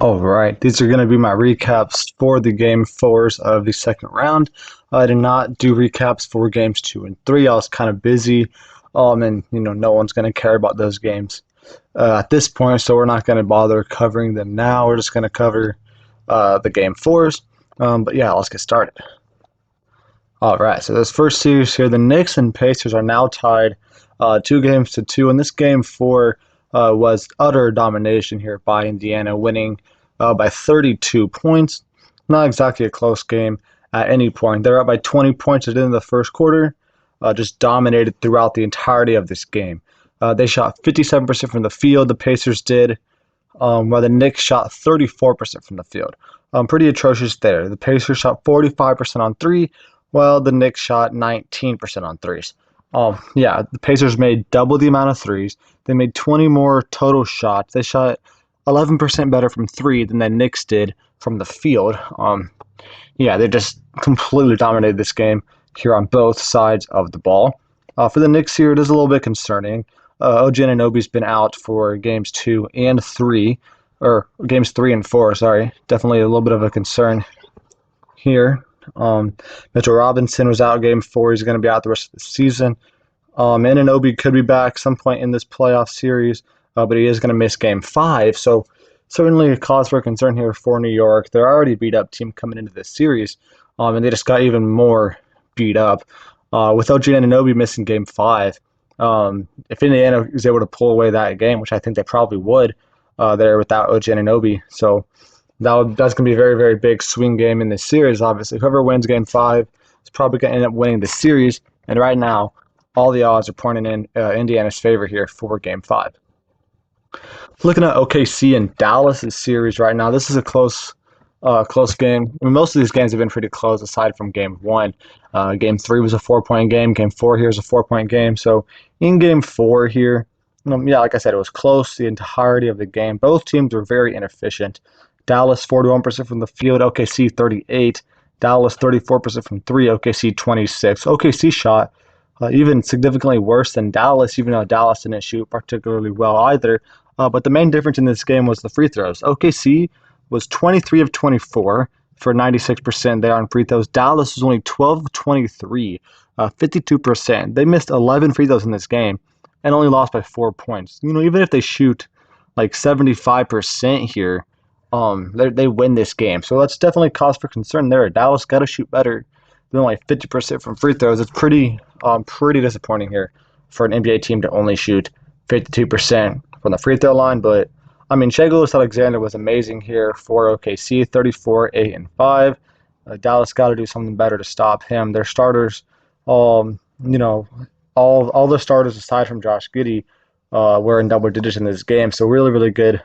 All right, these are going to be my recaps for the game fours of the second round. I did not do recaps for games 2 and 3. I was kind of busy, and no one's going to care about those games at this point, so we're not going to bother covering them now. We're just going to cover the game fours. But yeah, let's get started. All right, so this first series here, the Knicks and Pacers are now tied 2 games to 2, and this game four was utter domination here by Indiana, winning by 32 points. Not exactly a close game at any point. They're up by 20 points at the end of the first quarter, just dominated throughout the entirety of this game. They shot 57% from the field, the Pacers did, while the Knicks shot 34% from the field. Pretty atrocious there. The Pacers shot 45% on three, while the Knicks shot 19% on threes. Yeah, the Pacers made double the amount of threes. They made 20 more total shots. They shot 11% better from three than the Knicks did from the field. Yeah, they just completely dominated this game here on both sides of the ball. For the Knicks here, it is a little bit concerning. OG Anunoby's been out for games 2 and 3, or games 3 and 4, sorry. Definitely a little bit of a concern here. Mitchell Robinson was out game 4. He's going to be out the rest of the season. Anunoby could be back some point in this playoff series, but he is going to miss game 5. So certainly a cause for concern here for New York. They're already beat up team coming into this series, and they just got even more beat up. With OG Anunoby missing game 5, if Indiana is able to pull away that game, which I think they probably would, there without OG Anunoby. So that's going to be a very, very big swing game in this series, obviously. Whoever wins game 5 is probably going to end up winning the series. And right now, all the odds are pointing in Indiana's favor here for game 5. Looking at OKC and Dallas' series right now, this is a close game. I mean, most of these games have been pretty close aside from game 1. Game 3 was a 4-point game. Game 4 here is a 4-point game. So in game 4 here, yeah, like I said, it was close the entirety of the game. Both teams were very inefficient. Dallas 41% from the field, OKC 38%. Dallas 34% from 3, OKC 26%. OKC shot even significantly worse than Dallas, even though Dallas didn't shoot particularly well either. But the main difference in this game was the free throws. OKC was 23 of 24 for 96% there on free throws. Dallas was only 12 of 23, 52%. They missed 11 free throws in this game and only lost by 4 points. Even if they shoot like 75% here, they win this game. So that's definitely cause for concern there. Dallas got to shoot better than only 50% from free throws. It's pretty disappointing here for an NBA team to only shoot 52% from the free throw line. But I mean, Shai Gilgeous-Alexander was amazing here for OKC, 34, 8, and 5. Dallas got to do something better to stop him. Their starters, all the starters aside from Josh Giddey were in double digits in this game. So really, really good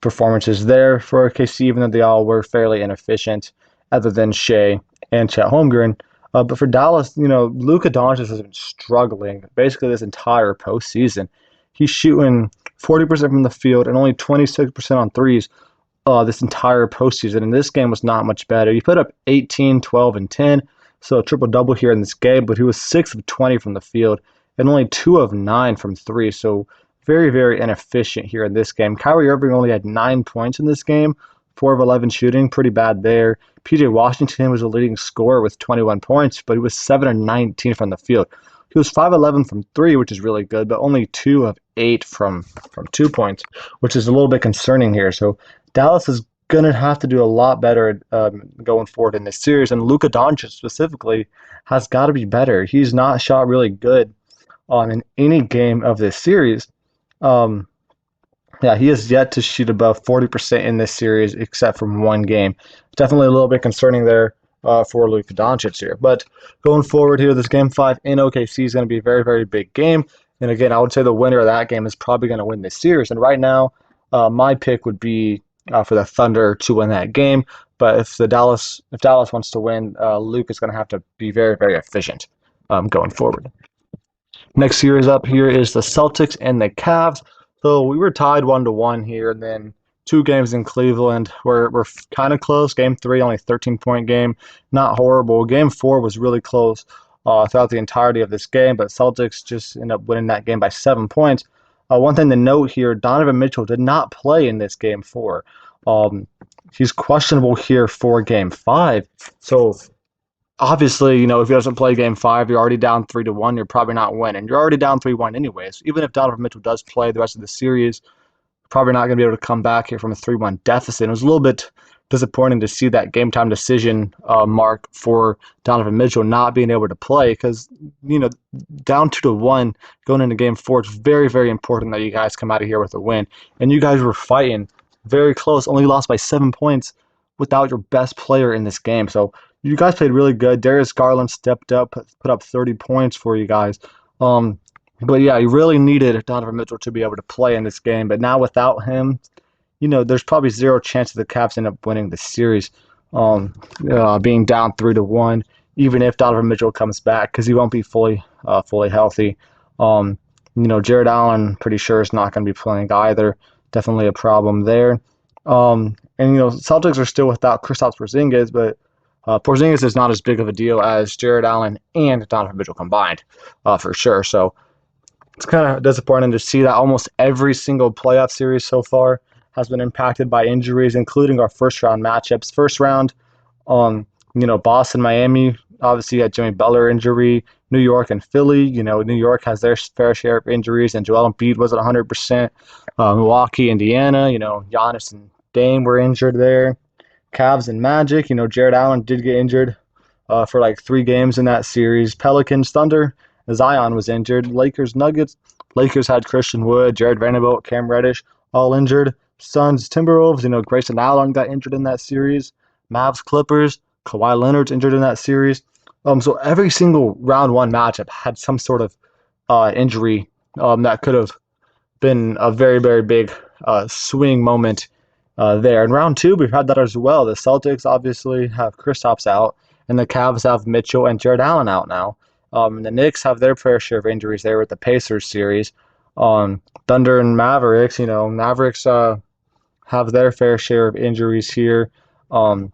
performances there for OKC, even though they all were fairly inefficient, other than Shai and Chet Holmgren. But for Dallas, Luka Doncic has been struggling basically this entire postseason. He's shooting 40% from the field and only 26% on threes this entire postseason. And this game was not much better. He put up 18, 12, and 10, so a triple-double here in this game, but he was 6 of 20 from the field and only 2 of 9 from three, so very, very inefficient here in this game. Kyrie Irving only had 9 points in this game, 4 of 11 shooting, pretty bad there. PJ Washington was the leading scorer with 21 points, but he was 7 of 19 from the field. He was 5 of 11 from 3, which is really good, but only 2 of 8 from 2 points, which is a little bit concerning here. So Dallas is going to have to do a lot better going forward in this series, and Luka Doncic specifically has got to be better. He's not shot really good in any game of this series. Yeah, he has yet to shoot above 40% in this series, except from one game. Definitely a little bit concerning there for Luka Doncic here. But going forward here, this game 5 in OKC is going to be a very, very big game. And again, I would say the winner of that game is probably going to win this series. And right now, my pick would be for the Thunder to win that game. But if Dallas wants to win, Luka is going to have to be very, very efficient going forward. Next series up here is the Celtics and the Cavs. So we were tied 1-1 here, and then 2 games in Cleveland were kind of close. Game 3, only 13-point game, not horrible. Game 4 was really close throughout the entirety of this game, but Celtics just ended up winning that game by 7 points. One thing to note here, Donovan Mitchell did not play in this game four. Um, he's questionable here for game five. So obviously, if he doesn't play game five, you're already down 3-1. You're probably not winning. You're already down 3-1 anyways. Even if Donovan Mitchell does play the rest of the series, probably not going to be able to come back here from a 3-1 deficit. It was a little bit disappointing to see that game time decision mark for Donovan Mitchell not being able to play because, down 2-1 going into game four, it's very, very important that you guys come out of here with a win. And you guys were fighting very close, only lost by 7 points without your best player in this game. So you guys played really good. Darius Garland stepped up, put up 30 points for you guys. But yeah, you really needed Donovan Mitchell to be able to play in this game. But now without him, there's probably zero chance that the Cavs end up winning the series, being down 3-1, even if Donovan Mitchell comes back, because he won't be fully healthy. Jared Allen, pretty sure, is not going to be playing either. Definitely a problem there. Celtics are still without Kristaps Porzingis, but Porzingis is not as big of a deal as Jared Allen and Donovan Mitchell combined, for sure. So it's kind of disappointing to see that almost every single playoff series so far has been impacted by injuries, including our first round matchups. First round, Boston, Miami, obviously had Jimmy Butler injury. New York and Philly, New York has their fair share of injuries, and Joel Embiid was at 100%. Milwaukee, Indiana, Giannis and Dame were injured there. Cavs and Magic, Jared Allen did get injured for like 3 games in that series. Pelicans, Thunder, Zion was injured. Lakers, Nuggets, Lakers had Christian Wood, Jared Vanderbilt, Cam Reddish, all injured. Suns, Timberwolves, Grayson Allen got injured in that series. Mavs, Clippers, Kawhi Leonard's injured in that series. So every single round one matchup had some sort of injury that could have been a very, very big swing moment there. In round two, we've had that as well. The Celtics obviously have Kristaps out, and the Cavs have Mitchell and Jared Allen out now. The Knicks have their fair share of injuries there with the Pacers series. Thunder and Mavericks, Mavericks have their fair share of injuries here. They're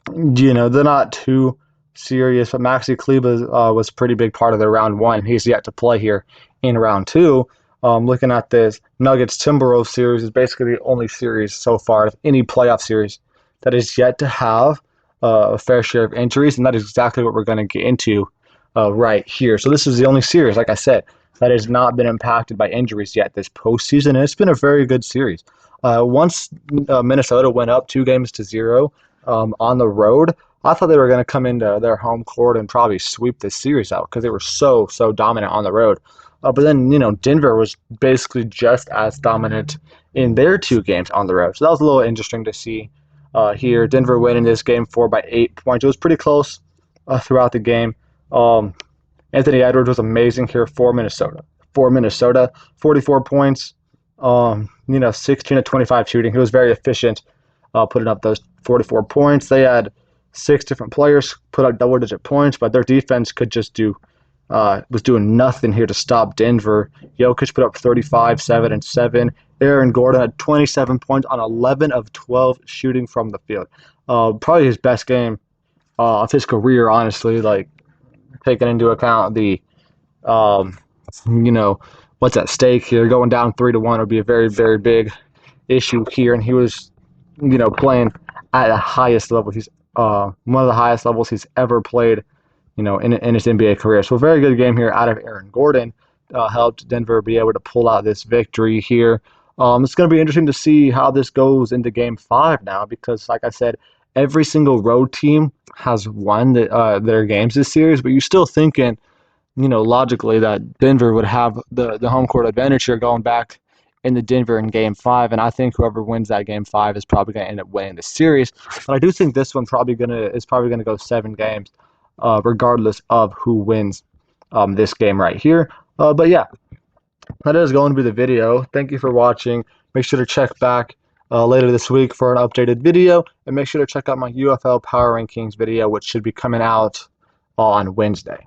not too serious, but Maxi Kleber was a pretty big part of their round one. He's yet to play here in round two. Looking at this Nuggets Timberwolves series is basically the only series so far of any playoff series that is yet to have a fair share of injuries, and that is exactly what we're going to get into right here. So this is the only series, like I said, that has not been impacted by injuries yet this postseason, and it's been a very good series. Once Minnesota went up 2-0 on the road, I thought they were going to come into their home court and probably sweep this series out because they were so dominant on the road. But then, Denver was basically just as dominant in their 2 games on the road. So that was a little interesting to see here. Denver winning this game 4 by 8 points. It was pretty close throughout the game. Anthony Edwards was amazing here for Minnesota. 44 points, 16 to 25 shooting. He was very efficient putting up those 44 points. They had 6 different players put up double-digit points, but their defense could just was doing nothing here to stop Denver. Jokic put up 35, 7, and 7. Aaron Gordon had 27 points on 11 of 12 shooting from the field. Probably his best game of his career, honestly, like taking into account the, what's at stake here. Going down 3-1 would be a very, very big issue here. And he was, playing at the highest level. He's one of the highest levels he's ever played, in his NBA career. So a very good game here out of Aaron Gordon helped Denver be able to pull out this victory here. It's going to be interesting to see how this goes into Game 5 now because, like I said, every single road team has won their games this series, but you're still thinking, logically that Denver would have the home court advantage here going back into Denver in Game 5, and I think whoever wins that Game 5 is probably going to end up winning the series. But I do think this one is probably going to go 7 games, regardless of who wins this game right here. But yeah, that is going to be the video. Thank you for watching. Make sure to check back later this week for an updated video, and make sure to check out my UFL Power Rankings video, which should be coming out on Wednesday.